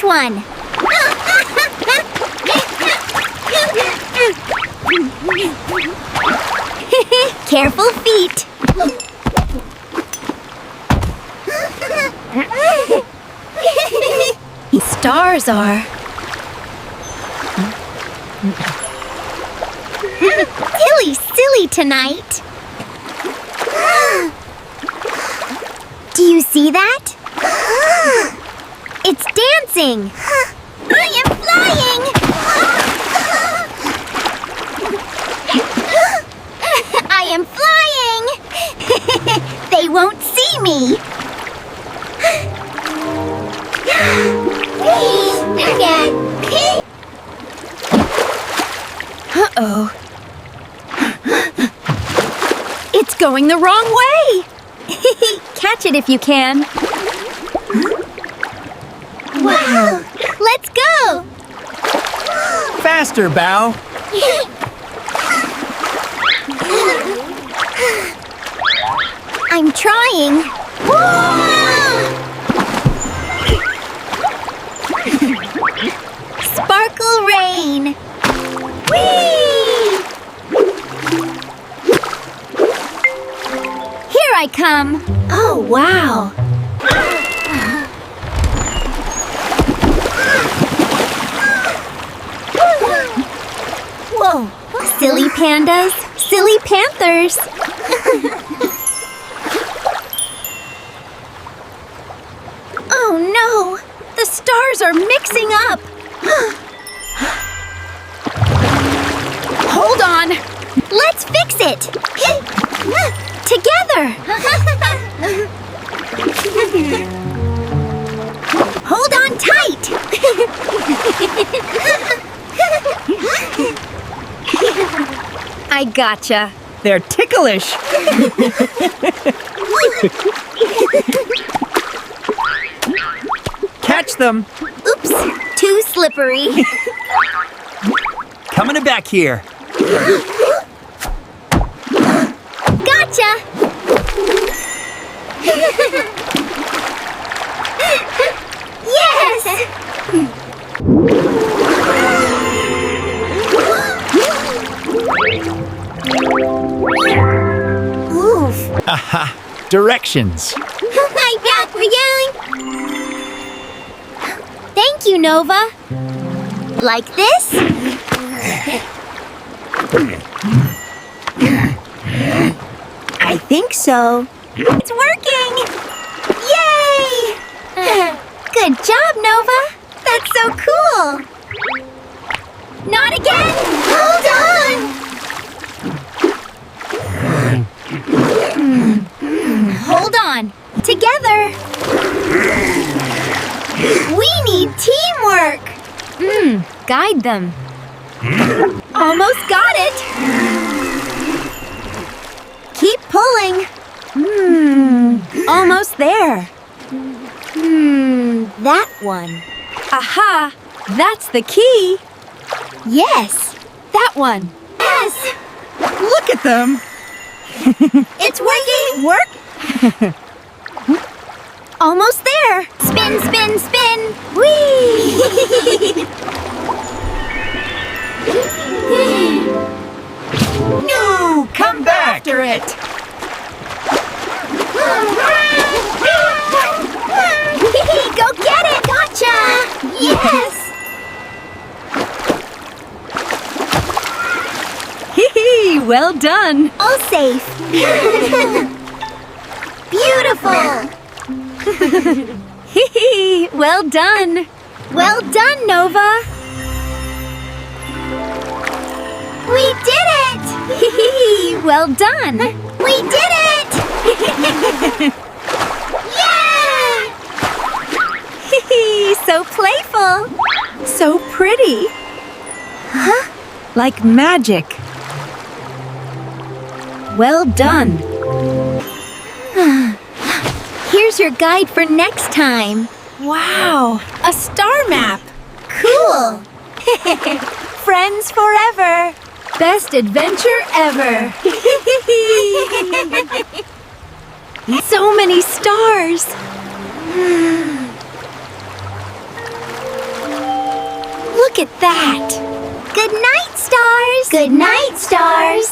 Which one? Careful feet. Stars are. Tilly's silly tonight. Do you see that? It's dancing. I am flying. I am flying. They won't see me. Uh-oh. It's going the wrong way. Catch it if you can. Wow. Let's go. Faster, Bao. I'm trying. Sparkle rain. Whee! Here I come. Oh, wow. Whoa. Silly pandas, silly panthers. Oh no! The stars are mixing up! Hold on! Let's fix it! Together! Hold on tight! I gotcha. They're ticklish. Catch them. Oops, too slippery. Coming back here. Gotcha! Yes! Oof. Aha. Directions. Hi, back for yelling. Thank you, Nova. Like this? I think so. It's working! Yay! Good job, Nova. That's so cool. Not again! Hold on! Hold on. Together. We need teamwork. Guide them. Almost got it. Keep pulling. Almost there. That one. Aha! That's the key. Yes. That one. Yes. Look at them. It's working. Work. Almost there. Spin, spin, spin. Whee! No! Come back! After it! Go get it! Gotcha! Yes! Hee-hee! Well done! All safe. Beautiful! Hee-hee! Well done! Well done, Nova! We did it! Well done! We did it! Yeah! So playful! So pretty! Huh? Like magic. Well done! Here's your guide for next time. Wow! A star map! Cool! Friends forever! Best adventure ever! So many stars! Look at that! Good night, stars! Good night, stars.